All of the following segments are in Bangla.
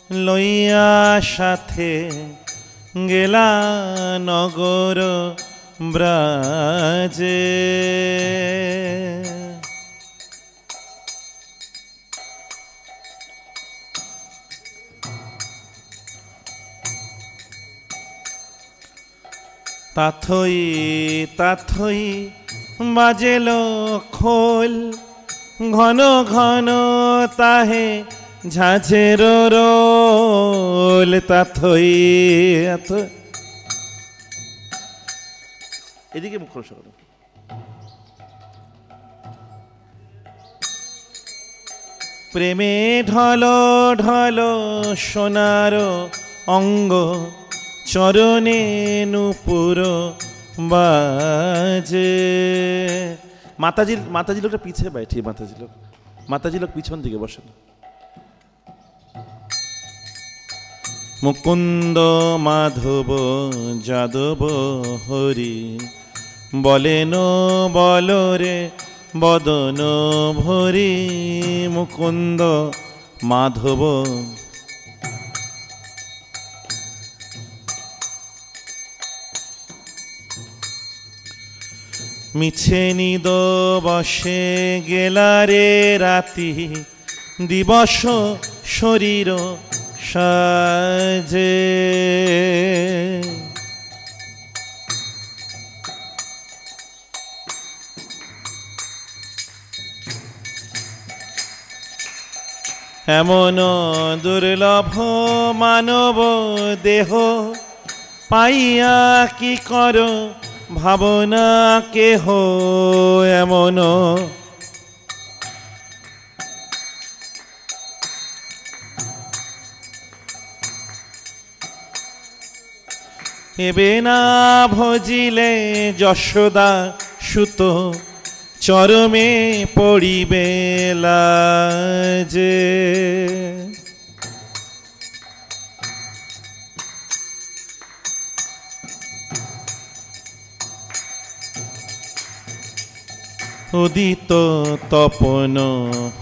লইয়া সাথে গেলা নগর ব্রাজে। তাথই তাথই বাজেল খোল, ঘন ঘন তাহে ঝাঁঝের রোল। তাথই এদিকে মুখ খোলস। প্রেমে ঢল ঢল সোনার অঙ্গ, চরণে নূপুর বাজে। মাতাজি লোকটা পিছিয়ে बैठी, মাতাজি লোক পিছন দিকে বসেন। মুকুন্দ মাধব যাদব হরি, বলেন বলরে বদন ভরি। মুকুন্দ মাধব মিছে নিদ বসে গেলারে রাতি, দিবস শরীর সাজে। এমন দুর্লভ মানব দেহ, পাইয়া কি কর ভাবনা কেহ। এমন এবে না ভজিলে যশোদা সুত, চরমে পড়িবে লাজে। উদিত তপন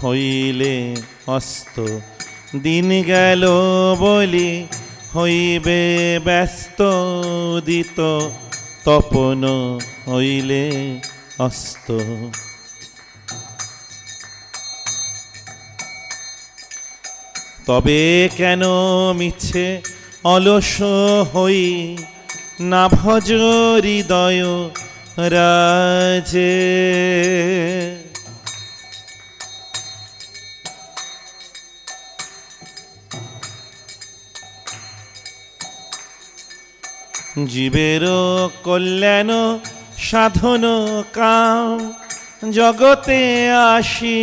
হইলে অস্ত, দিন গেল বলি হইবে ব্যস্ত। উদিত তপন হইলে অস্ত, তবে কেন মিছে অলস হই, না ভজ হৃদয় রাজে। জীবের কল্যাণ সাধন কাম, জগতে আসি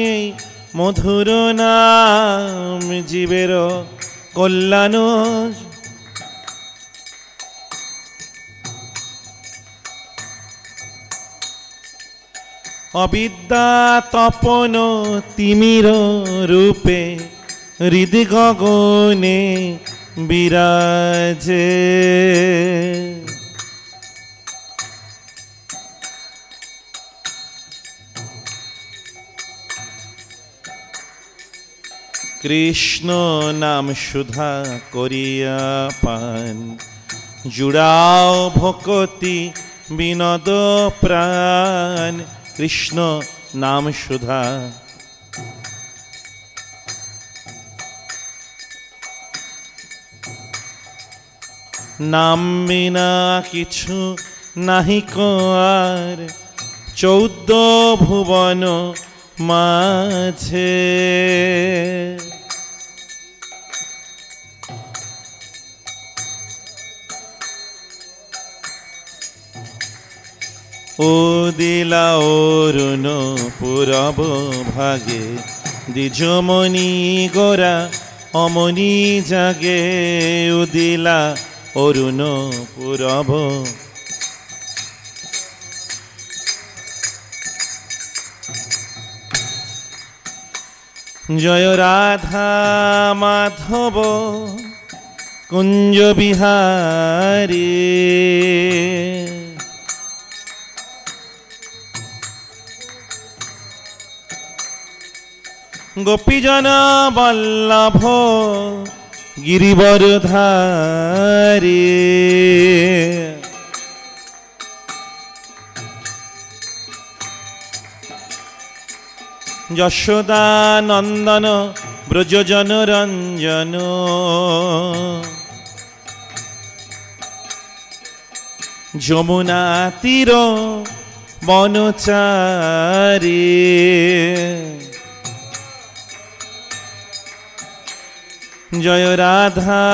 মধুর নাম। জীবের কল্যাণ অবিদ্যা তপন তিমির রূপে, হৃদ গগনে বিরাজে। কৃষ্ণ নাম সুধা করিয়া পান, জুড়াও ভকতি বিনোদ প্রাণ। কৃষ্ণ নাম সুধা নাম বিনা কিছু নাহিক আর, 14 ভুবন মাঝে। ও দিলা অরুণ পুরব ভাগে, দ্বিজমণি গোরা অমনি জাগে। উদিলা অরুণ পুরব জয় রাধা মাধব কুঞ্জ বিহারী। গোপীজন বল্লভ गिरिवरधारी यशोदा नंदन ब्रज जनरंजन যমুনা তীর বনচারী জয় রাধা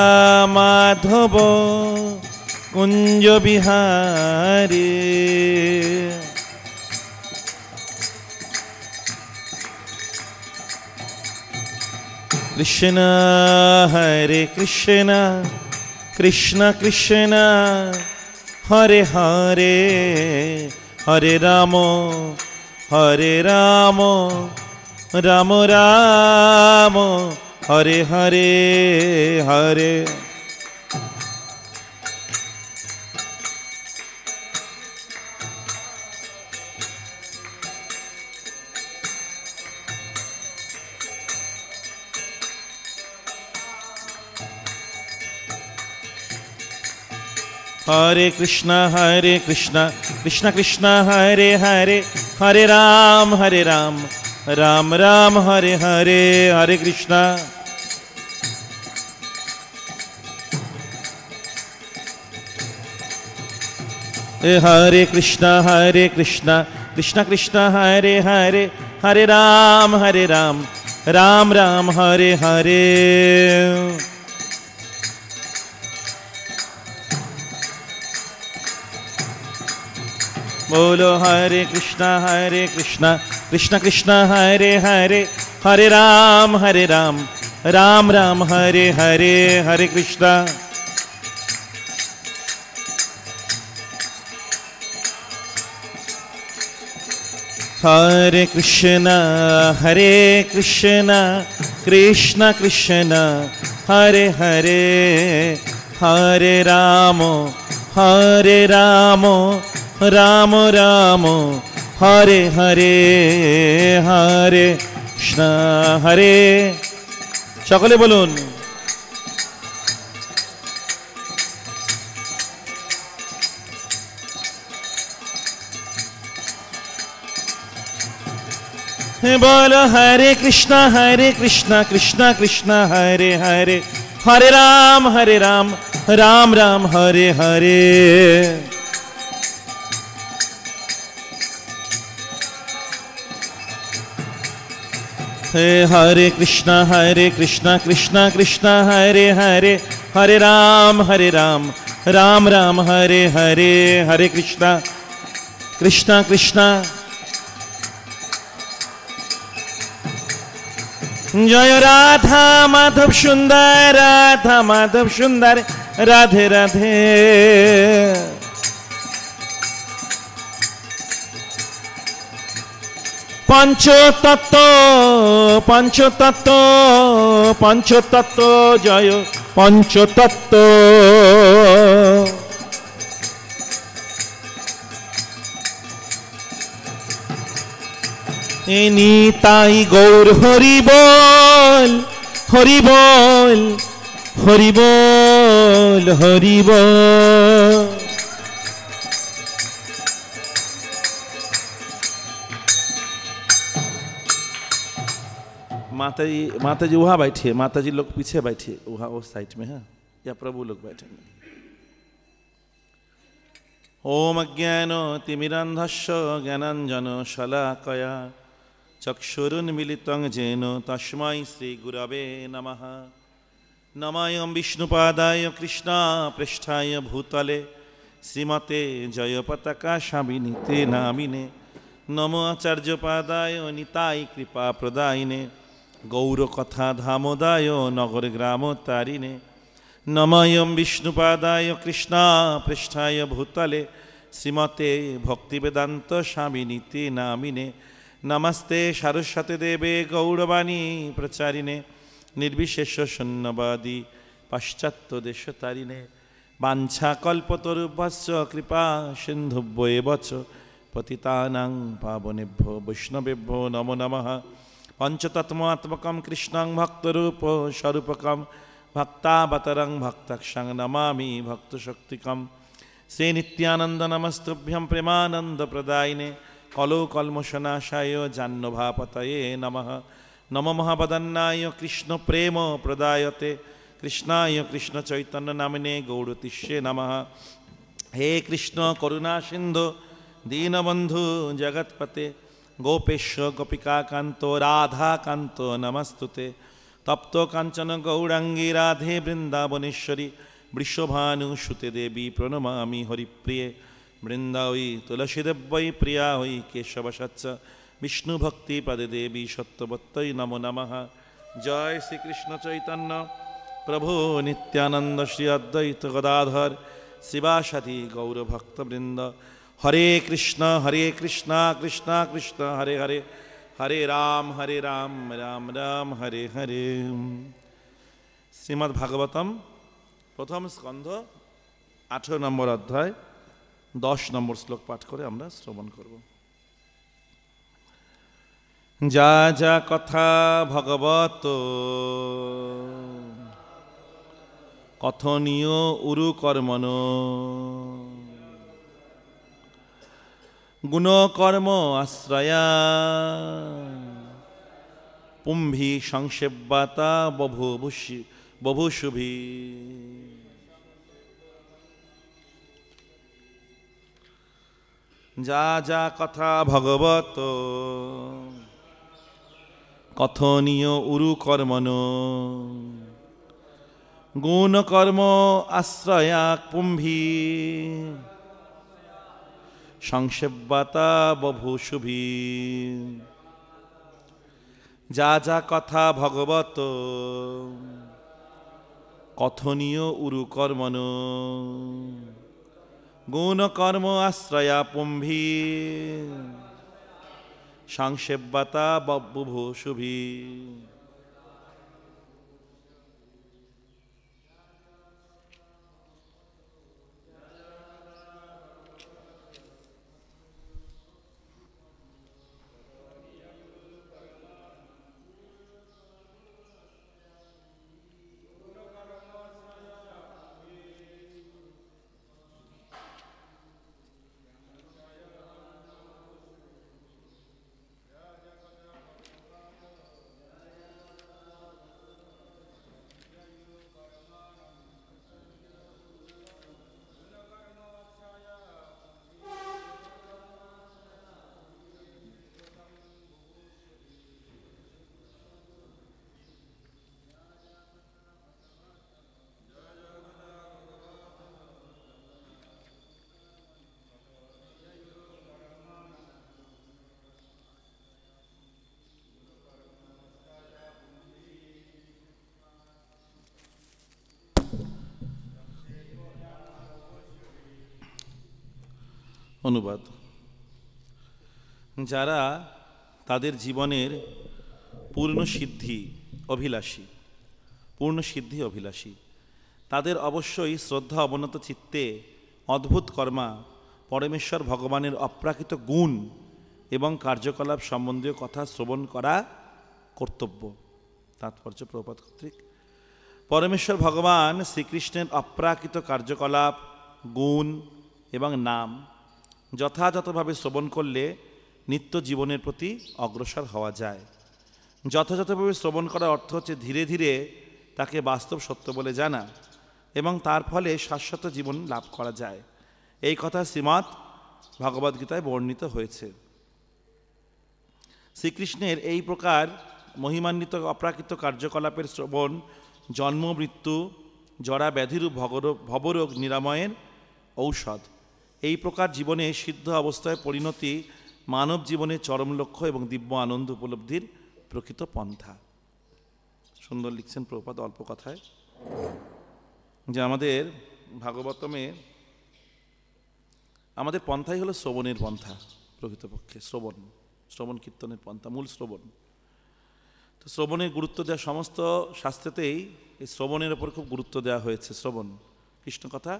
মাধব কুঞ্জ বিহারী কৃষ্ণ হরে কৃষ্ণ কৃষ্ণ কৃষ্ণ हरे हरे हरे राम राम राम हरे हरे हरे हरे कृष्णा कृष्णा कृष्ण हरे हरे हरे राम राम राम हरे हरे हरे कृष्णा हरे कृष्णा कृष्ण कृष्ण हरे हरे हरे राम राम राम हरे हरे बोलो हरे कृष्णा कृष्ण कृष्ण हरे हरे हरे राम राम राम हरे हरे हरे कृष्णा हरे कृष्ण कृष्ण कृष्ण हरे हरे हरे राम राम राम हरे हरे हरे कृष्ण हरे सकले बोलुन बोलो हरे कृष्ण कृष्ण कृष्ण हरे हरे हरे राम राम राम हरे हरे हरे कृष्ण कृष्ण कृष्ण हरे हरे हरे राम राम राम हरे हरे हरे कृष्ण कृष्ण जय राधा माधव सुंदर राधे राधे पंचतत्व जय पंचतत्व निताई गौर हरि बोल हरि बोल हरि बोल हरि बोल माताजी वहाँ बैठिए, माताजी लोग पीछे बैठिए, वहाँ उस साइड में है, या प्रभु लोग बैठेंगे। ओम अज्ञानो तिमिरान्धस्य ज्ञानाञ्जनो शलाकया चक्षुरुन्मीलितं येन तस्मै श्रीगुरवे नमः। नमायं विष्णुपादाय कृष्णापृष्ठाय भूतले श्रीमते जयपताका स्वामिनीते नामिने। नमो आचार्यपादाय निताय कृपाप्रदायिने गौरकथा धामोदाय नगरग्रामोत्तारिणे। नमायं विष्णुपादाय कृष्णापृष्ठाय भूतले श्रीमते भक्तिवेदान्त स्वामिनीते नामिने। नमस्ते सरस्वती देवे गौरवाणी प्रचारिणे निर्विशेष शून्यवादी पाश्चात्य देशतारिणे। वाञ्छाकल्पतरुभ्यश्च कृपा सिन्धुभ्यो च पतितानां पावनेभ्यो वैष्णवेभ्यो नमो नमः। पंचतत्त्वात्मकं कृष्णं भक्तरूप स्वरूपकं भक्तावतरं भक्तक्षं नमामि भक्तशक्तिकं श्री नित्यानंद नमस्तुभ्यं प्रेमानंदप्रदायिने कलो कल्मषनाशाय जाह्नवापतये नमः नमो महावदन्नाय कृष्ण प्रेम प्रदायते कृष्णाय कृष्ण चैतन्य नामिने गौरतिष्ये नमः। हे कृष्ण करुणा सिंधु दीनबंधु जगत्पते गोपेश गोपिकाकान्तो राधाकान्तो नमस्तुते तप्त कांचन गौरांगी राधे वृंदावनेश्वरी वृषभानुसुते देवी प्रणमामि हरिप्रिये वृंदावै तुलसीदेव्यै प्रिया वै केशवशच्च विष्णुभक्ति पदे देवी सत्यवत्तै नमो नमः। जय श्री कृष्ण चैतन्य प्रभु नित्यानंद श्री अद्वैत गदाधर शिवासादि गौरभक्तवृंद हरे कृष्ण कृष्ण कृष्ण हरे हरे हरे राम राम राम हरे हरे। श्रीमद् भागवतम प्रथम स्कंध 18 নম্বর अध्याय 10 নম্বর শ্লোক পাঠ করে আমরা শ্রবণ করব। যা যা কথা ভগবত কথনীয় উরু কর্মণ গুণ কর্ম আশ্রয়া পুম্ভি সংসেব্যাতা বভূষুভি। যা যা কথা ভগবত কথনীয় উরু কর্মণ গুণ কর্ম আশ্রয়া পুম্ভি সংসেব্যাতা বভূষুভি। যা যা কথা ভগবত কথনীয় উরু কর্মণ গুণ কর্ম আশ্রয়া পুম্ভি সংসেব্যাতা বভূষুভি। অনুবাদ। যারা তাদের জীবনের পূর্ণ সিদ্ধি অভিলাষী তাদের অবশ্যই শ্রদ্ধা অবনত চিত্তে অদ্ভুত কর্মা পরমেশ্বর ভগবানের অপ্রাকৃত গুণ এবং কার্যকলাপ সম্বন্ধীয় কথা শ্রবণ করা কর্তব্য। তাৎপর্য প্রভুপাদ কর্তৃক পরমেশ্বর ভগবান শ্রীকৃষ্ণের অপ্রাকৃত কার্যকলাপ গুণ এবং নাম যথাযথভাবে শ্রবণ করলে নিত্য জীবনের প্রতি অগ্রসর হওয়া যায়। যথাযথভাবে শ্রবণ করার অর্থ হচ্ছে ধীরে ধীরে তাকে বাস্তব সত্য বলে জানা এবং তার ফলে শাশ্বত জীবন লাভ করা যায়। এই কথা শ্রীমদ্ ভগবদ্গীতায় বর্ণিত হয়েছে। শ্রীকৃষ্ণের এই প্রকার মহিমান্বিত অপ্রাকৃত কার্যকলাপের শ্রবণ জন্ম মৃত্যু জরা ব্যাধিরূপ ভবরোগ নিরাময়ের ঔষধ। এই প্রকার জীবনে সিদ্ধ অবস্থায় পরিণতি মানব জীবনের চরম লক্ষ্য এবং দিব্য আনন্দ উপলব্ধির প্রকৃত পন্থা। সুন্দর লিখছেন প্রভুপাদ অল্প কথায় যে আমাদের ভাগবতমে আমাদের পন্থাই হলো শ্রবণের পন্থা। প্রকৃতপক্ষে শ্রবণ কীর্তনের পন্থা, মূল শ্রবণ। তো শ্রবণের গুরুত্ব দেওয়া সমস্ত শাস্ত্রেতেই এই শ্রবণের ওপর খুব গুরুত্ব দেওয়া হয়েছে। শ্রবণ কৃষ্ণ কথা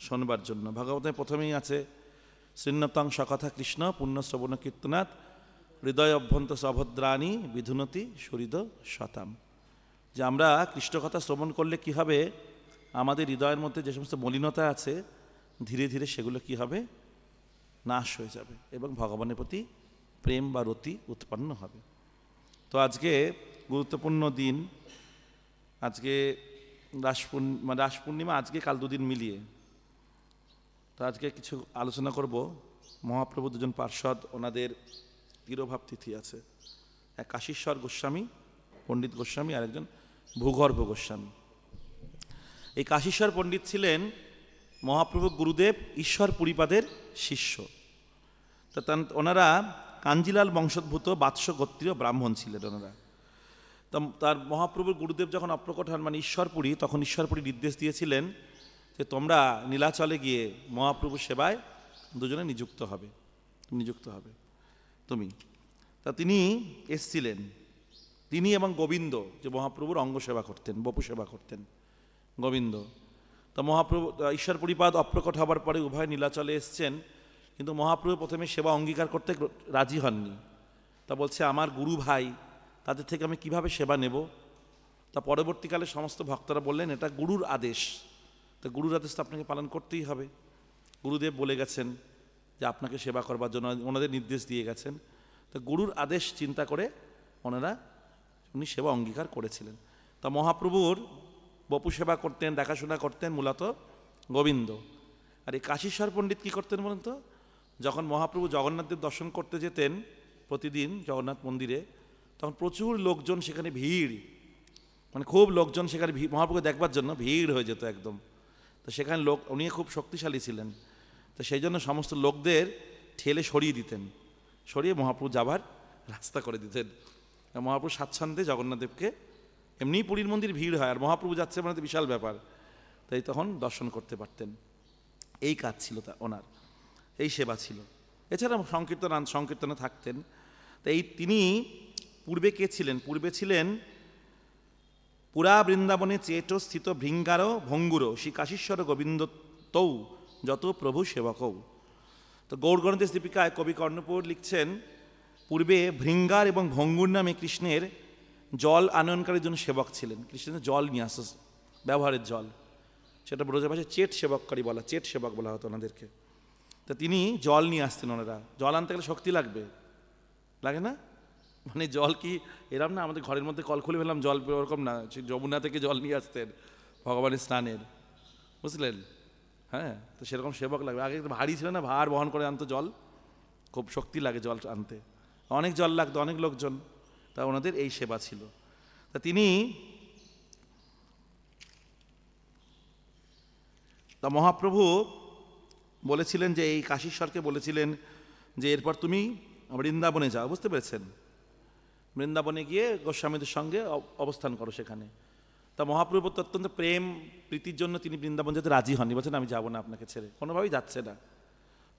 শোনবার জন্য ভাগবতে প্রথমেই আছে শ্রীন্নতং সকথা কৃষ্ণ পুণ্য শ্রবণ কীর্তনাথ হৃদয় অভ্যন্ত সভদ্রাণী বিধুনতি সুহৃদ শতাম। যে আমরা কৃষ্ণকথা শ্রবণ করলে কি হবে, আমাদের হৃদয়ের মধ্যে যে সমস্ত মলিনতা আছে ধীরে ধীরে সেগুলো কি হবে, নাশ হয়ে যাবে এবং ভগবানের প্রতি প্রেম বা রতি উৎপন্ন হবে। তো আজকে গুরুত্বপূর্ণ দিন, আজকে রাস পূর্ণিমা, আজকে কাল দুদিন মিলিয়ে। তো আজকে কিছু আলোচনা করব। মহাপ্রভু দুজন পার্ষদ, ওনাদের তিরোভাব তিথি আছে। এক কাশীশ্বর গোস্বামী, পণ্ডিত গোস্বামী, আর একজন ভূগর্ভ গোস্বামী। এই কাশীশ্বর পণ্ডিত ছিলেন মহাপ্রভু গুরুদেব ঈশ্বর পুরীপাদের শিষ্য। তো ওনারা কাঞ্জিলাল বংশোদ্ভূত বাৎস গোত্রীয় ব্রাহ্মণ ছিলেন ওনারা। তো তার মহাপ্রভুর গুরুদেব যখন অপ্রকট হন, মানে ঈশ্বরপুরী, তখন ঈশ্বরপুরী নির্দেশ দিয়েছিলেন যে তোমরা নীলাচলে গিয়ে মহাপ্রভুর সেবায় দুজনে নিযুক্ত হবে তুমি। তা তিনি এসছিলেন, তিনি এবং গোবিন্দ, যে মহাপ্রভুর অঙ্গ সেবা করতেন, বপু সেবা করতেন, গোবিন্দ। তো মহাপ্রভু ঈশ্বরপুরীপাদ অপ্রকট হবার পরে উভয় নীলাচলে এসছেন, কিন্তু মহাপ্রভু প্রথমে সেবা অঙ্গীকার করতে রাজি হননি। তা বলছে আমার গুরু ভাই, তাদের থেকে আমি কিভাবে সেবা নেব। তা পরবর্তীকালে সমস্ত ভক্তরা বললেন এটা গুরুর আদেশ, তো গুরুর আদেশ তো আপনাকে পালন করতেই হবে। গুরুদেব বলে গেছেন যে আপনাকে সেবা করবার জন্য, ওনাদের নির্দেশ দিয়ে গেছেন। তো গুরুর আদেশ চিন্তা করে উনি সেবা অঙ্গীকার করেছিলেন। তা মহাপ্রভুর বপু সেবা করতেন, দেখাশোনা করতেন মূলত গোবিন্দ। আর এই কাশীশ্বর পণ্ডিত কী করতেন বলেন তো, যখন মহাপ্রভু জগন্নাথদেব দর্শন করতে যেতেন প্রতিদিন জগন্নাথ মন্দিরে, তখন প্রচুর লোকজন সেখানে ভিড়, মানে খুব লোকজন সেখানে মহাপ্রভুকে দেখবার জন্য ভিড় হয়ে যেত একদম। তো সেখানে উনি খুব শক্তিশালী ছিলেন, তো সেই জন্য সমস্ত লোকদের ঠেলে সরিয়ে দিতেন, সরিয়ে মহাপ্রভু যাবার রাস্তা করে দিতেন। মহাপ্রভু স্বাচ্ছন্দ্যে জগন্নাথদেবকে, এমনিই পুরীর মন্দির ভিড় হয়, আর মহাপ্রভু যাচ্ছে মানে তো বিশাল ব্যাপার, তাই তখন দর্শন করতে পারতেন। এই কাজ ছিল ওনার, এই সেবা ছিল। এছাড়া সংকীর্তনে থাকতেন। তাই তিনি পূর্বে কে ছিলেন? পূর্বে ছিলেন পুরা বৃন্দাবনে চেটো স্থিত ভৃঙ্গার ভঙ্গুর শ্রী কাশীশ্বর গোবিন্দ তৌ যত প্রভু সেবকৌ। তো গৌরগণদেশ দীপিকায় কবি কর্ণপুর লিখছেন, পূর্বে ভৃঙ্গার এবং ভঙ্গুর নামে কৃষ্ণের জল আনয়নকারীর জন্য সেবক ছিলেন। কৃষ্ণের জল নিয়ে আসে, ব্যবহারের জল, সেটা ব্রজ ভাষায় চেট সেবককারী বলা, চেট সেবক বলা হতো ওনাদেরকে। তা তিনি জল নিয়ে আসতেন। ওনারা জল আনতে গেলে শক্তি লাগবে, লাগে না? মানে জল কি এরম না আমাদের ঘরের মধ্যে কল খুলে ফেললাম জল, ওরকম না, সে যমুনা থেকে জল নিয়ে আসতেন ভগবানের স্নানের, বুঝলেন? হ্যাঁ, তো সেরকম সেবক লাগবে। আগে ভারী ছিল না, ভার বহন করে আনতো জল, খুব শক্তি লাগে জল আনতে, অনেক জল লাগতো, অনেক লোকজন, তা ওনাদের এই সেবা ছিল। তা মহাপ্রভু বলেছিলেন যে এই কাশীশ্বরকে বলেছিলেন যে এরপর তুমি বৃন্দাবনে যাও, বুঝতে পেরেছেন? বৃন্দাবনে গিয়ে গোস্বামীদের সঙ্গে অবস্থান করো সেখানে। তা মহাপ্রভু অত্যন্ত প্রেম প্রীতির জন্য তিনি বৃন্দাবন যেতে রাজি হননি, বলছেন আমি যাবো না আপনাকে ছেড়ে, কোনোভাবেই যাচ্ছে না।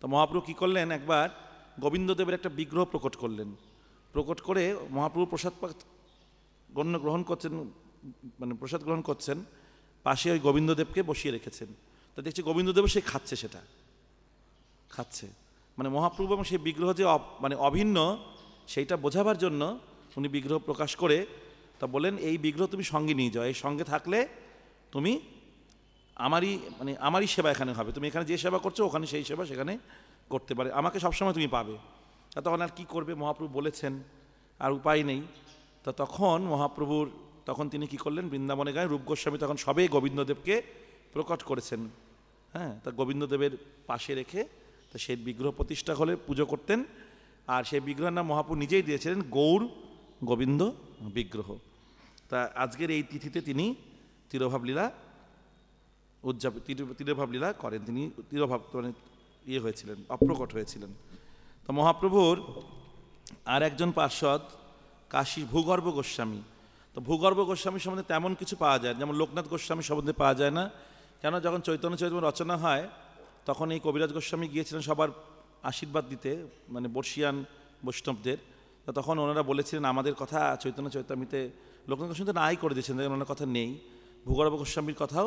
তো মহাপ্রভু কী করলেন, একবার গোবিন্দদেবের একটা বিগ্রহ প্রকট করলেন। প্রকট করে মহাপ্রভু প্রসাদ গ্রহণ করছেন, মানে প্রসাদ গ্রহণ করছেন, পাশে ওই গোবিন্দদেবকে বসিয়ে রেখেছেন। তো দেখছি গোবিন্দদেব সে খাচ্ছে, মানে মহাপ্রভু এবং সেই বিগ্রহ যে মানে অভিন্ন, সেইটা বোঝাবার জন্য উনি বিগ্রহ প্রকাশ করে তা বলেন এই বিগ্রহ তুমি সঙ্গে নিয়ে যাও, এই সঙ্গে থাকলে তুমি আমারই সেবা এখানে হবে, তুমি এখানে যে সেবা করছো ওখানে সেই সেবা সেখানে করতে পারে, আমাকে সবসময় তুমি পাবে। তা তখন আর কী করবে, মহাপ্রভু বলেছেন, আর উপায় নেই। তা তখন তিনি কি করলেন, বৃন্দাবনে গায়ে রূপ গোস্বামী তখন সবে গোবিন্দদেবকে প্রকট করেছেন। হ্যাঁ, তা গোবিন্দদেবের পাশে রেখে তা সেই বিগ্রহ প্রতিষ্ঠা হলে পুজো করতেন। আর সেই বিগ্রহের নাম মহাপ্রভু নিজেই দিয়েছিলেন গৌর গোবিন্দ বিগ্রহ। তা আজকের এই তিথিতে তিনি তিরোভাব লীলা করেন, তিনি তিরোভাব মানে হয়েছিলেন, অপ্রকট হয়েছিলেন। তো মহাপ্রভুর আর একজন পার্ষদ কাশী ভূগর্ভ গোস্বামী। তো ভূগর্ভ গোস্বামী সম্বন্ধে তেমন কিছু পাওয়া যায়, যেমন লোকনাথ গোস্বামী সম্বন্ধে পাওয়া যায় না। কেন, যখন চৈতন্য চরিতামৃত রচনা হয় তখন এই কবিরাজ গোস্বামী গিয়েছিলেন সবার আশীর্বাদ দিতে, মানে বর্ষিয়ান বৈষ্ণবদের। তখন ওনারা বলেছিলেন আমাদের কথা চৈতন্য চরিতামৃতে লোকনাথ গোস্বামী তো নাই করে দিয়েছেন, ওনার কথা নেই। ভূগর্ভ গোস্বামীর কথাও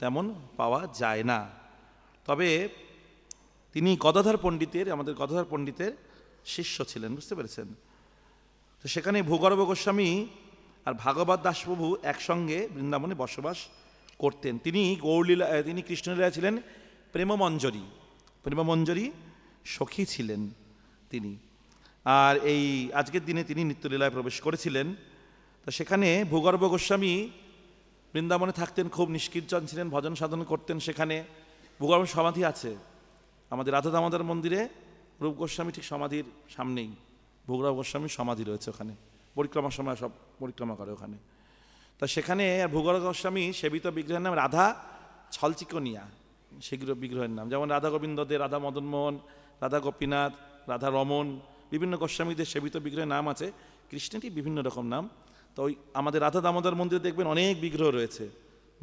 তেমন পাওয়া যায় না। তবে তিনি আমাদের গদাধর পণ্ডিতের শিষ্য ছিলেন, বুঝতে পেরেছেন? তো সেখানে ভূগর্ভ গোস্বামী আর ভাগবত দাসপ্রভু একসঙ্গে বৃন্দাবনে বসবাস করতেন। তিনি গৌরলীলা, তিনি কৃষ্ণলীলা ছিলেন প্রেমমঞ্জরী, প্রেমমঞ্জরী সখী ছিলেন তিনি। আর এই আজকের দিনে তিনি নিত্যলীলায় প্রবেশ করেছিলেন। তো সেখানে ভূগর্ভ গোস্বামী বৃন্দাবনে থাকতেন, খুব নিষ্কিঞ্চন ছিলেন, ভজন সাধন করতেন। সেখানে ভূগর্ভ সমাধি আছে আমাদের রাধা দামোদর মন্দিরে, রূপ গোস্বামী ঠিক সমাধির সামনেই ভূগর্ভ গোস্বামীর সমাধি রয়েছে ওখানে, পরিক্রমার সময় সব পরিক্রমা করে ওখানে। তা সেখানে ভূগর্ভ গোস্বামী সেবিত বিগ্রহের নাম রাধা ছলচিকনিয়া, সেগুলো বিগ্রহের নাম। যেমন রাধা গোবিন্দদের, রাধা মদনমোহন, রাধা গোপীনাথ, রাধা রমন, বিভিন্ন গোস্বামীদের সেবিত বিগ্রহের নাম আছে। কৃষ্ণেরই বিভিন্ন রকম নাম। তো ওই আমাদের রাধা দামোদর মন্দিরে দেখবেন অনেক বিগ্রহ রয়েছে,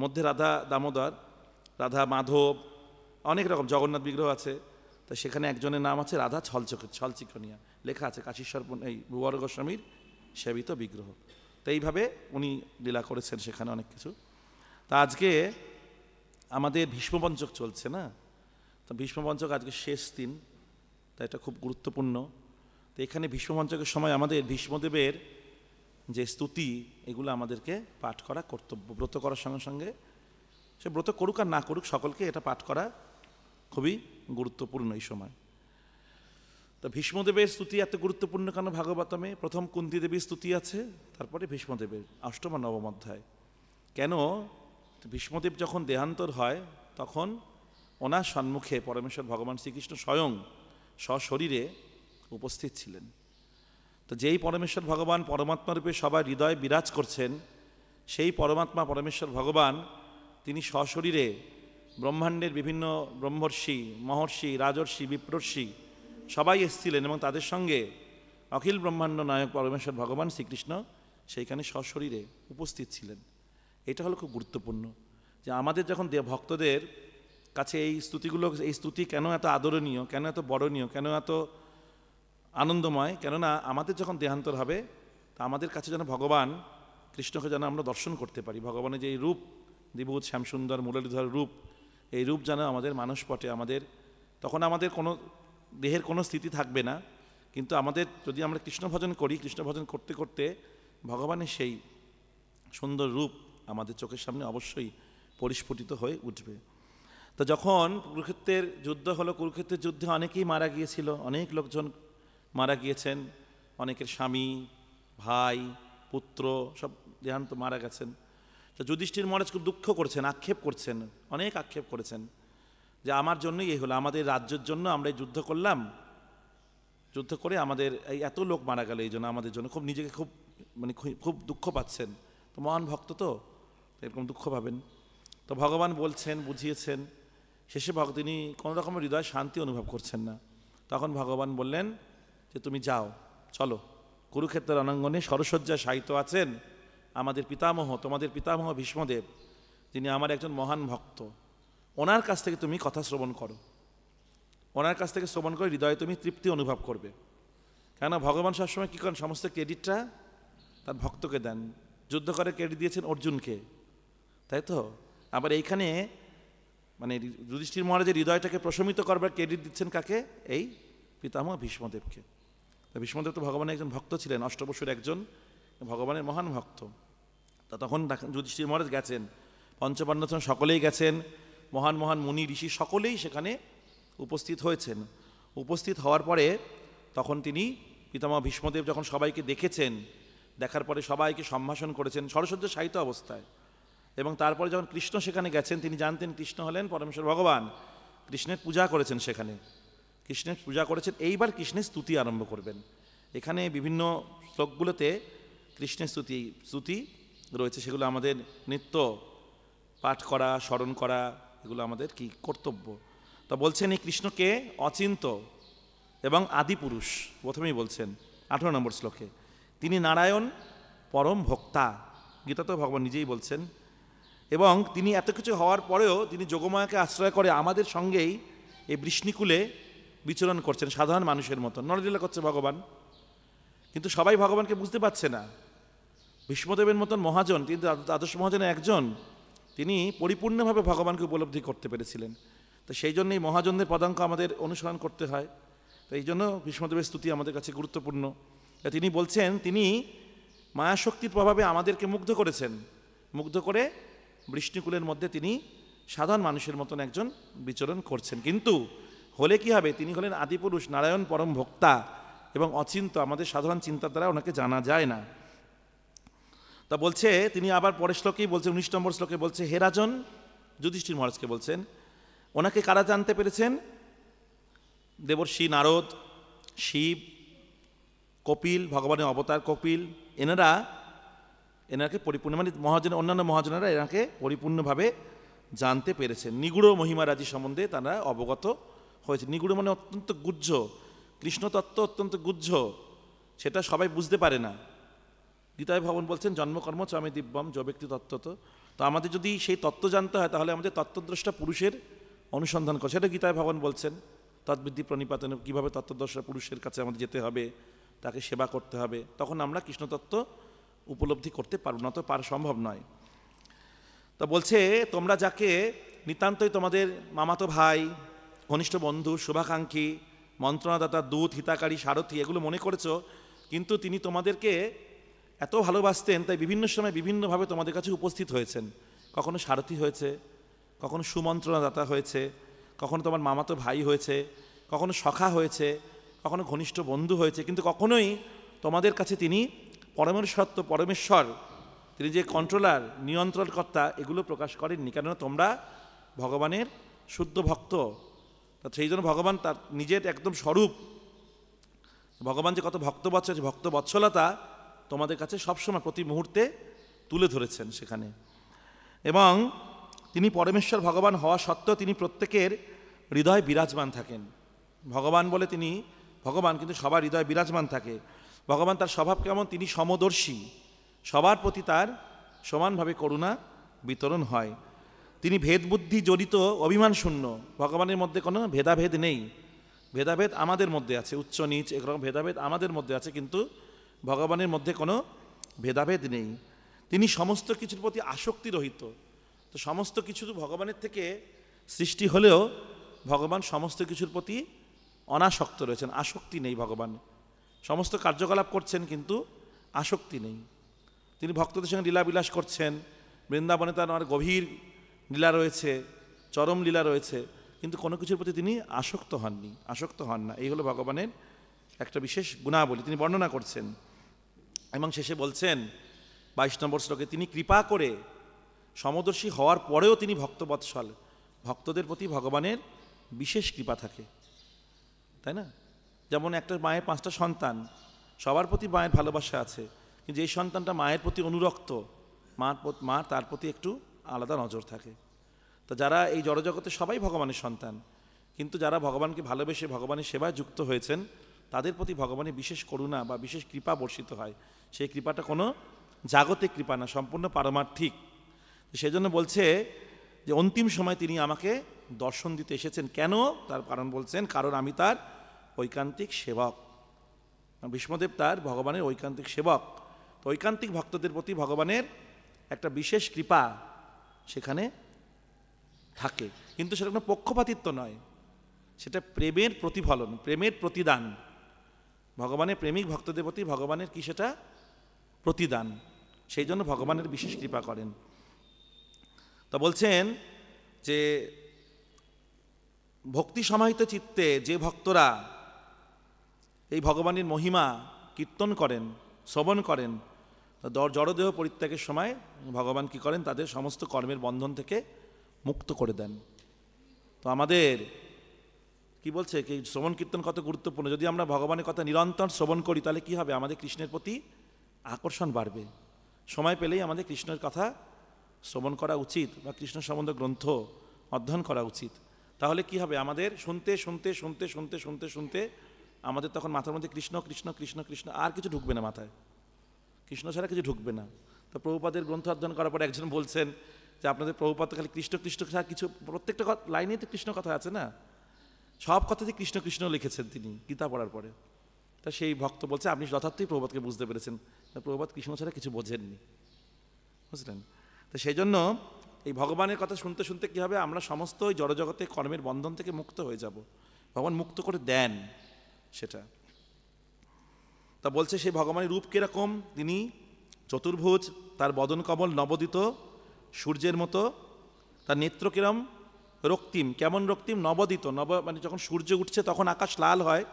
মধ্যে রাধা দামোদর, রাধা মাধব, অনেক রকম জগন্নাথ বিগ্রহ আছে। তো সেখানে একজনের নাম আছে রাধা ছলচিকনিয়া, লেখা আছে কাশীশ্বর এই ভূগর্ভ গোস্বামীর সেবিত বিগ্রহ। তো এইভাবে উনি লীলা করেছেন সেখানে অনেক কিছু। তা আজকে আমাদের ভীষ্মপঞ্চক চলছে না, তো ভীষ্মপঞ্চক আজকে শেষ দিন, তা এটা খুব গুরুত্বপূর্ণ। তো এখানে ভীষ্মপঞ্চকের সময় আমাদের ভীষ্মদেবের যে স্তুতি, এগুলো আমাদেরকে পাঠ করা কর্তব্য। ব্রত করার সঙ্গে সঙ্গে সে ব্রত করুক আর না করুক, সকলকে এটা পাঠ করা খুবই গুরুত্বপূর্ণ এই সময়। তো ভীষ্মদেবের স্তুতি এত গুরুত্বপূর্ণ কেন ভাগবতমে? প্রথম কুন্তী দেবীর স্তুতি আছে, তারপরে ভীষ্মদেবের, অষ্টম আর নবম অধ্যায়। কেন? ভীষ্মদেব যখন দেহান্তর হয় তখন ওনার সম্মুখে পরমেশ্বর ভগবান শ্রীকৃষ্ণ স্বয়ং সশরীরে উপস্থিত ছিলেন। তো যেই পরমেশ্বর ভগবান পরমাত্মা রূপে সবার হৃদয়ে বিরাজ করছেন, সেই পরমাত্মা পরমেশ্বর ভগবান তিনি সশরীরে ব্রহ্মাণ্ডের বিভিন্ন ব্রহ্মর্ষি, মহর্ষি, রাজর্ষি, বিপ্রর্ষি সবাই এসেছিলেন, এবং তাদের সঙ্গে অখিল ব্রহ্মাণ্ড নায়ক পরমেশ্বর ভগবান শ্রীকৃষ্ণ সেইখানে সশরীরে উপস্থিত ছিলেন। এটা হলো খুব গুরুত্বপূর্ণ, যে আমাদের যখন ভক্তদের কাছে এই স্তুতিগুলো, এই স্তুতি কেন এত আদরণীয়, কেন এত বরণীয়, কেন এত আনন্দময়? কেননা আমাদের যখন দেহান্তর হবে, তা আমাদের কাছে যেন ভগবান কৃষ্ণকে যেন আমরা দর্শন করতে পারি। ভগবানের যে এই রূপ, দ্বিভুজ শ্যামসুন্দর মুরলীধর রূপ, এই রূপ যেন আমাদের মানসপটে, আমাদের তখন আমাদের কোনো দেহের কোনো স্থিতি থাকবে না, কিন্তু আমাদের যদি আমরা কৃষ্ণ ভজন করি, কৃষ্ণ ভজন করতে করতে ভগবানের সেই সুন্দর রূপ আমাদের চোখের সামনে অবশ্যই পরিস্ফুটিত হয়ে উঠবে। তো যখন কুরুক্ষেত্রের যুদ্ধ হলো, কুরুক্ষেত্রের যুদ্ধে অনেকেই মারা গিয়েছিল, অনেক লোকজন মারা গিয়েছেন, অনেকের স্বামী, ভাই, পুত্র সব দেহান্ত মারা গেছেন। তো যুধিষ্ঠির মহারাজ খুব দুঃখ করছেন, আক্ষেপ করছেন, অনেক আক্ষেপ করেছেন যে আমার জন্যই এই হলো, আমাদের রাজ্যের জন্য আমরা এই যুদ্ধ করলাম, যুদ্ধ করে আমাদের এই এত লোক মারা গেল, এই জন্য আমাদের জন্য খুব নিজেকে খুব খুব দুঃখ পাচ্ছেন। তো মহান ভক্ত তো এরকম দুঃখ পাবেন। তো ভগবান বলছেন, বুঝিয়েছেন, শেষে তিনি কোনো রকমের হৃদয় শান্তি অনুভব করছেন না। তখন ভগবান বললেন যে তুমি যাও, চলো, কুরুক্ষেত্রের রণাঙ্গনে সরসজ্জায় শায়িত আছেন আমাদের পিতামহ, তোমাদের পিতামহ ভীষ্মদেব, যিনি আমার একজন মহান ভক্ত, ওনার কাছ থেকে তুমি কথা শ্রবণ করো, ওনার কাছ থেকে শ্রবণ করে হৃদয়ে তুমি তৃপ্তি অনুভব করবে। কেন ভগবান সবসময় কী করেন, সমস্ত ক্রেডিটটা তার ভক্তকে দেন। যুদ্ধ করে ক্রেডিট দিয়েছেন অর্জুনকে, তাই তো? আবার এইখানে যুধিষ্ঠির মহারাজের হৃদয়টাকে প্রশমিত করবার ক্রেডিট দিচ্ছেন কাকে? এই পিতামহ ভীষ্মদেবকে। তা ভীষ্মদেব তো ভগবানের একজন ভক্ত ছিলেন, অষ্টবসুর একজন ভগবানের মহান ভক্ত। তা তখন যুধিষ্ঠির মহারাজ গেছেন, পঞ্চপাণ্ডব সকলেই গেছেন, মহান মহান মুনি ঋষি সকলেই সেখানে উপস্থিত হয়েছেন। উপস্থিত হওয়ার পরে তখন তিনি পিতামহ ভীষ্মদেব যখন সবাইকে দেখেছেন, দেখার পরে সবাইকে সম্ভাষণ করেছেন সরসজ্জা শায়িত অবস্থায়। এবং তারপরে যখন কৃষ্ণ সেখানে গেছেন, তিনি জানতেন কৃষ্ণ হলেন পরমেশ্বর ভগবান, কৃষ্ণের পূজা করেছেন, সেখানে কৃষ্ণের পূজা করেছেন। এইবার কৃষ্ণের স্তুতি আরম্ভ করবেন। এখানে বিভিন্ন শ্লোকগুলোতে কৃষ্ণের স্তুতি রয়েছে, সেগুলো আমাদের নিত্য পাঠ করা, স্মরণ করা, এগুলো আমাদের কি কর্তব্য। তা বলছেন এই কৃষ্ণকে অচিন্ত এবং আদিপুরুষ, প্রথমেই বলছেন 18 নম্বর শ্লোকে, তিনি নারায়ণ পরম ভোক্তা, গীতাতেও ভগবান নিজেই বলছেন। এবং তিনি এত কিছু হওয়ার পরেও তিনি যোগমায়াকে আশ্রয় করে আমাদের সঙ্গেই এই বৃষ্ণিকুলে বিচরণ করছেন, সাধারণ মানুষের মতো নরলীলা করছে ভগবান। কিন্তু সবাই ভগবানকে বুঝতে পারছে না। ভীষ্মদেবের মতন মহাজন, তিনি আদর্শ মহাজনের একজন, তিনি পরিপূর্ণভাবে ভগবানকে উপলব্ধি করতে পেরেছিলেন। তো সেই জন্যই মহাজনদের পদাঙ্ক আমাদের অনুসরণ করতে হয়। তো এই জন্য ভীষ্মদেবের স্তুতি আমাদের কাছে গুরুত্বপূর্ণ। তিনি বলছেন তিনি মায়াশক্তির প্রভাবে আমাদেরকে মুগ্ধ করেছেন, মুগ্ধ করে বৃষ্ণিকুলের মধ্যে তিনি সাধারণ মানুষের মতন একজন বিচরণ করছেন। কিন্তু হলে কি হবে, তিনি হলেন আদিপুরুষ, নারায়ণ পরম ভোক্তা এবং অচিন্ত, আমাদের সাধারণ চিন্তার দ্বারা ওনাকে জানা যায় না। তা বলছে তিনি আবার পরের শ্লোকেই বলছেন, 19 নম্বর শ্লোকে বলছে, হে রাজন, যুধিষ্ঠির মহারাজকে বলছেন, ওনাকে কারা জানতে পেরেছেন? দেবর্ষি নারদ, শিব, কপিল, ভগবানের অবতার কপিল, এনাকে পরিপূর্ণ, মানে অন্যান্য মহাজনেরা এনাকে পরিপূর্ণভাবে জানতে পেরেছেন। নিগুড় মহিমারাজি সম্বন্ধে তারা অবগত হয়েছে। নিগুড় মানে অত্যন্ত গুহ্য, কৃষ্ণতত্ত্ব অত্যন্ত গুহ্য, সেটা সবাই বুঝতে পারে না। গীতায় ভগবান বলছেন, জন্মকর্ম চমে দিব্যম যো ব্যক্তি তত্ত্ব। তো আমাদের যদি সেই তত্ত্ব জানতে হয়, তাহলে আমাদের তত্ত্বদ্রষ্টা পুরুষের অনুসন্ধান করে, সেটা গীতায় ভগবান বলছেন। তদ্বিদ্ধি প্রণিপাতন, কীভাবে তত্ত্বদ্রষ্টা পুরুষের কাছে আমাদের যেতে হবে, তাকে সেবা করতে হবে, তখন আমরা কৃষ্ণতত্ত্ব উপলব্ধি করতে পারব, না তো সম্ভব নয়। তা বলছে, তোমরা যাকে নিতান্তই তোমাদের মামাতো ভাই, ঘনিষ্ঠ বন্ধু, শুভাকাঙ্ক্ষী, মন্ত্রণাদাতা, দূত, হিতাকারী, সারথী এগুলো মনে করেছো, কিন্তু তিনি তোমাদেরকে এত ভালোবাসতেন, তাই বিভিন্ন সময় বিভিন্নভাবে তোমাদের কাছে উপস্থিত হয়েছেন। কখনো সারথী হয়েছে, কখনো সুমন্ত্রণাদাতা হয়েছে, কখনো তোমার মামাতো ভাই হয়েছে, কখনো সখা হয়েছে, কখনো ঘনিষ্ঠ বন্ধু হয়েছে, কিন্তু কখনোই তোমাদের কাছে তিনি পরমেশ্বর, তিনি যে কন্ট্রোলার, নিয়ন্ত্রণকর্তা, এগুলো প্রকাশ করেননি। কেননা তোমরা ভগবানের শুদ্ধ ভক্ত। তা সেই জন্য ভগবান তার নিজের একদম স্বরূপ, ভগবান যে কত ভক্তবৎসল, ভক্তবৎসলতা তোমাদের কাছে সবসময় প্রতি মুহূর্তে তুলে ধরেছেন সেখানে। এবং তিনি পরমেশ্বর ভগবান হওয়া সত্ত্বেও তিনি প্রত্যেকের হৃদয়ে বিরাজমান থাকেন। ভগবান বলে তিনি ভগবান, কিন্তু সবার হৃদয়ে বিরাজমান থাকে। ভগবান তার স্বভাব কেমন, তিনি সমদর্শী, সবার প্রতি তার সমানভাবে করুণা বিতরণ হয়। তিনি ভেদবুদ্ধি জড়িত, অভিমান শূন্য, ভগবানের মধ্যে কোনো ভেদাভেদ নেই। ভেদাভেদ আমাদের মধ্যে আছে, উচ্চ নিচ এরকম ভেদাভেদ আমাদের মধ্যে আছে, কিন্তু ভগবানের মধ্যে কোনো ভেদাভেদ নেই। তিনি সমস্ত কিছুর প্রতি আসক্তি রহিত। তো সমস্ত কিছু ভগবানের থেকে সৃষ্টি হলেও ভগবান সমস্ত কিছুর প্রতি অনাসক্ত রয়েছেন, আসক্তি নেই ভগবান। সমস্ত কার্যকলাপ করছেন কিন্তু আসক্তি নেই। তিনি ভক্তদের সঙ্গে লীলাবিলাস করছেন, বৃন্দাবনে তার গভীর লীলা রয়েছে, চরম লীলা রয়েছে, কিন্তু কোনো কিছুর প্রতি তিনি আসক্ত হন না। এই হলো ভগবানের একটা বিশেষ গুণাবলী তিনি বর্ণনা করছেন। এবং শেষে বলছেন 22 নম্বর শ্লোকে, তিনি কৃপা করে সমদর্শী হওয়ার পরেও তিনি ভক্তবৎসল, ভক্তদের প্রতি ভগবানের বিশেষ কৃপা থাকে, তাই না? যেমন একটা মায়ের 5টা সন্তান, সবার প্রতি মায়ের ভালোবাসা আছে, কিন্তু এই সন্তানটা মায়ের প্রতি অনুরক্ত, মা তার প্রতি একটু আলাদা নজর থাকে। তো যারা এই জড়জগতে সবাই ভগবানের সন্তান, কিন্তু যারা ভগবানকে ভালোবেসে ভগবানের সেবায় যুক্ত হয়েছেন, তাদের প্রতি ভগবানের বিশেষ করুণা বা বিশেষ কৃপা বর্ষিত হয়। সেই কৃপাটা কোনো জাগতিক কৃপা না, সম্পূর্ণ পারমার্থিক। সেই জন্য বলছে যে অন্তিম সময় তিনি আমাকে দর্শন দিতে এসেছেন। কেন? তার কারণ বলছেন, কারণ আমি তার ঐকান্তিক সেবক। ভীষ্মদেব তার ভগবানের ঐকান্তিক সেবক। তো ঐকান্তিক ভক্তদের প্রতি ভগবানের একটা বিশেষ কৃপা সেখানে থাকে, কিন্তু সেটা কোনো পক্ষপাতিত্ব নয়, সেটা প্রেমের প্রতিফলন, প্রেমের প্রতিদান। ভগবানের প্রেমিক ভক্তদের প্রতি ভগবানের কি সেটা প্রতিদান, সেই জন্য ভগবানের বিশেষ কৃপা করেন। তা বলছেন যে ভক্তি সমাহিত চিত্তে যে ভক্তরা এই ভগবানের মহিমা কীর্তন করেন, শ্রবণ করেন, জড়দেহ পরিত্যাগের সময় ভগবান কি করেন, তাদের সমস্ত কর্মের বন্ধন থেকে মুক্ত করে দেন। তো আমাদের কি বলছে কি শ্রবণ কীর্তন কত গুরুত্বপূর্ণ। যদি আমরা ভগবানের কথা নিরন্তর শ্রবণ করি, তাহলে কি হবে, আমাদের কৃষ্ণের প্রতি আকর্ষণ বাড়বে। সময় পেলেই আমাদের কৃষ্ণের কথা শ্রবণ করা উচিত, বা কৃষ্ণ সম্বন্ধে গ্রন্থ অধ্যয়ন করা উচিত। তাহলে কি হবে, আমাদের শুনতে শুনতে শুনতে শুনতে শুনতে শুনতে আমাদের তখন মাথার মধ্যে কৃষ্ণ কৃষ্ণ কৃষ্ণ কৃষ্ণ, আর কিছু ঢুকবে না মাথায়, কৃষ্ণ ছাড়া কিছু ঢুকবে না। তো প্রভুপাদের গ্রন্থ অধ্যয়ন করার পরে একজন বলছেন যে আপনাদের প্রভুপাদ খালি কৃষ্ণ কৃষ্ণ ছাড়া কিছু, প্রত্যেকটা লাইনেই তো কৃষ্ণ কথা আছে না, সব কথাতে কৃষ্ণ কৃষ্ণ লিখেছেন তিনি গীতা পড়ার পরে। তা সেই ভক্ত বলছে আপনি যথার্থই প্রভুপাদকে বুঝতে পেরেছেন, তা প্রভুপাদ কৃষ্ণ ছাড়া কিছু বোঝেননি, বুঝলেন? তো সেই জন্য এই ভগবানের কথা শুনতে শুনতে কী হবে, আমরা সমস্ত ওই জড়জগতে কর্মের বন্ধন থেকে মুক্ত হয়ে যাব। ভগবান মুক্ত করে দেন সেটা। তা বলছে সেই ভগবানের রূপ কীরকম, তিনি চতুর্ভুজ, তার বদন কমল নবোদিত সূর্যের মতো, তার নেত্র কিরম রক্তিম, কেমন রক্তিম, নবোদিত, মানে যখন সূর্য উঠছে তখন আকাশ লাল হয়,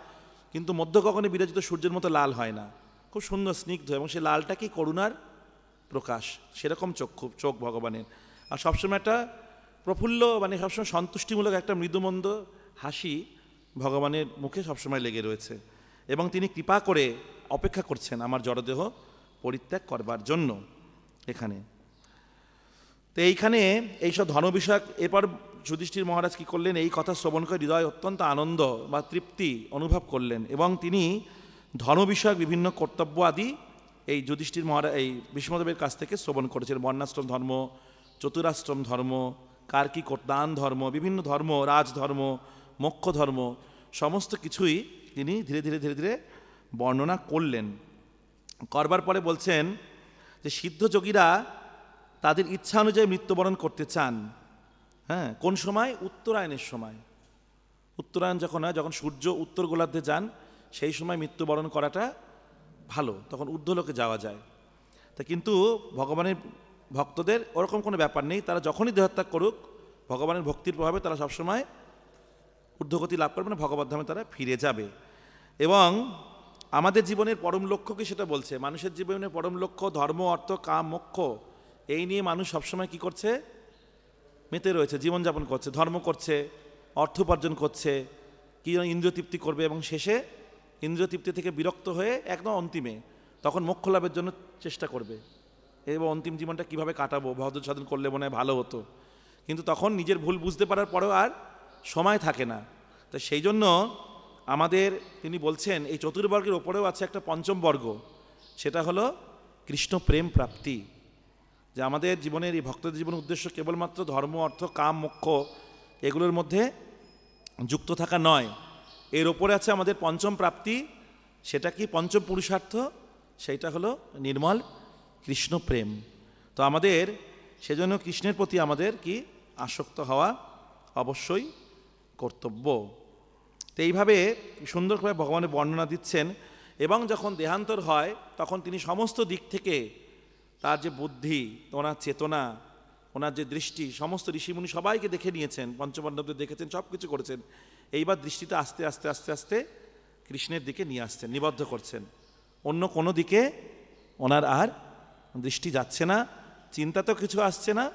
কিন্তু মধ্যগগনে বিরাজিত সূর্যের মতো লাল হয় না, খুব সুন্দর স্নিগ্ধ, এবং সেই লালটা কি করুণার প্রকাশ, সেরকম চোখ ভগবানের। আর সবসময় একটা প্রফুল্ল, মানে সবসময় সন্তুষ্টিমূলক একটা মৃদুমন্দ হাসি ভগবানের মুখে সবসময় লেগে রয়েছে, এবং তিনি কৃপা করে অপেক্ষা করছেন আমার জড়দেহ পরিত্যাগ করবার জন্য এখানে। তো এইখানে এইসব ধর্ম বিষয়ক, এরপর যুধিষ্ঠির মহারাজ কী করলেন, এই কথা শ্রবণ করে হৃদয় অত্যন্ত আনন্দ বা তৃপ্তি অনুভব করলেন, এবং তিনি ধর্ম বিষয়ক বিভিন্ন কর্তব্য আদি এই যুধিষ্ঠির মহারাজ এই ভীষ্মদেবের কাছ থেকে শ্রবণ করেছেন। বর্ণাশ্রম ধর্ম, চতুরাশ্রম ধর্ম, কার কী দান ধর্ম, বিভিন্ন ধর্ম, রাজধর্ম, মোক্ষ ধর্ম, সমস্ত কিছুই তিনি ধীরে ধীরে ধীরে ধীরে বর্ণনা করলেন। করবার পরে বলছেন যে সিদ্ধ যোগীরা তাদের ইচ্ছা অনুযায়ী মৃত্যুবরণ করতে চান। হ্যাঁ, কোন সময়? উত্তরায়ণের সময়। উত্তরায়ণ যখন হয়, যখন সূর্য উত্তর গোলার্ধে যান, সেই সময় মৃত্যুবরণ করাটা ভালো, তখন ঊর্ধ্বলোকে যাওয়া যায়। তা কিন্তু ভগবানের ভক্তদের ওরকম কোনো ব্যাপার নেই, তারা যখনই দেহত্যাগ করুক ভগবানের ভক্তির প্রভাবে তারা সবসময় ঊর্ধ্বগতি লাভ করবে, মানে ভগবত ধামে তারা ফিরে যাবে। এবং আমাদের জীবনের পরম লক্ষ্য কি সেটা বলছে, মানুষের জীবনের পরম লক্ষ্য ধর্ম, অর্থ, কাম, মোক্ষ, এই নিয়ে মানুষ সবসময় কি করছে? মেতে রয়েছে, জীবনযাপন করছে, ধর্ম করছে, অর্থ উপার্জন করছে, কি ইন্দ্রিয় তৃপ্তি করবে, এবং শেষে ইন্দ্রিয় তৃপ্তি থেকে বিরক্ত হয়ে একদম অন্তিমে তখন মোক্ষ লাভের জন্য চেষ্টা করবে, এবং অন্তিম জীবনটা কিভাবে কাটাবো, ভদ্র সাধন করলে মনে হয় ভালো হতো, কিন্তু তখন নিজের ভুল বুঝতে পারার পরেও আর সময় থাকে না। তো সেই জন্য আমাদের তিনি বলছেন এই চতুর্বর্গের ওপরেও আছে একটা পঞ্চম বর্গ, সেটা হলো কৃষ্ণ প্রেম প্রাপ্তি। যে আমাদের জীবনের এই ভক্তদের জীবনের উদ্দেশ্য কেবলমাত্র ধর্ম, অর্থ, কাম, মোক্ষ এগুলোর মধ্যে যুক্ত থাকা নয়, এর ওপরে আছে আমাদের পঞ্চম প্রাপ্তি। সেটা কি? পঞ্চম পুরুষার্থ, সেইটা হলো নির্মল কৃষ্ণ প্রেম। তো আমাদের সেজন্য কৃষ্ণের প্রতি আমাদের কি আসক্ত হওয়া অবশ্যই কর্তব্য। তো এইভাবে সুন্দরভাবে ভগবানের বর্ণনা দিচ্ছেন, এবং যখন দেহান্তর হয় তখন তিনি সমস্ত দিক থেকে তার যে বুদ্ধি, ওনার চেতনা, ওনার যে দৃষ্টি, সমস্ত ঋষিমুনি সবাইকে দেখে নিয়েছেন, পঞ্চপাণ্ডবদের দেখেছেন, সব কিছু করেছেন। এইবার দৃষ্টিটা আস্তে আস্তে আস্তে আস্তে কৃষ্ণের দিকে নিয়ে আসছেন, নিবদ্ধ করছেন, অন্য কোনো দিকে ওনার আর দৃষ্টি যাচ্ছে না, চিন্তাতেও কিছু আসছে না,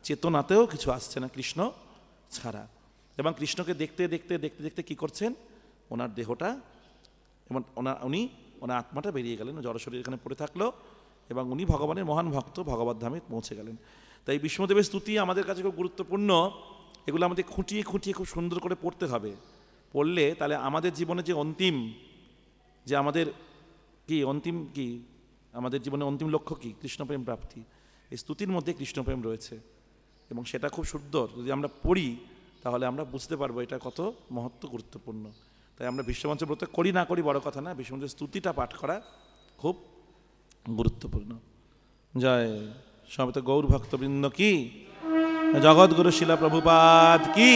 চেতনাতেও কিছু আসছে না কৃষ্ণ ছাড়া। এবং কৃষ্ণকে দেখতে দেখতে দেখতে দেখতে কী করছেন, ওনার দেহটা এবং ওনার আত্মাটা বেরিয়ে গেলেন, জড়শরীর এখানে পড়ে থাকলো, এবং উনি ভগবানের মহান ভক্ত ভগবত ধামে পৌঁছে গেলেন। তাই বিষ্ণুদেবের স্তুতি আমাদের কাছে খুব গুরুত্বপূর্ণ, এগুলো আমাদের খুঁটিয়ে খুঁটিয়ে খুব সুন্দর করে পড়তে হবে। পড়লে তাহলে আমাদের জীবনে যে অন্তিম, যে আমাদের কি আমাদের জীবনে অন্তিম লক্ষ্য কি? কৃষ্ণপ্রেম প্রাপ্তি। এই স্তুতির মধ্যে কৃষ্ণপ্রেম রয়েছে, এবং সেটা খুব সুন্দর। যদি আমরা পড়ি তাহলে আমরা বুঝতে পারবো এটা কত মহত্ব গুরুত্বপূর্ণ। তাই আমরা বিশ্বমঞ্চ ব্রত করি না করি বড় কথা না, বিশ্বমঞ্চের স্তুতিটা পাঠ করা খুব গুরুত্বপূর্ণ। জয় সমবেত গৌর ভক্তবৃন্দ কি, জগৎগুরু শিলা প্রভুপাদ কি।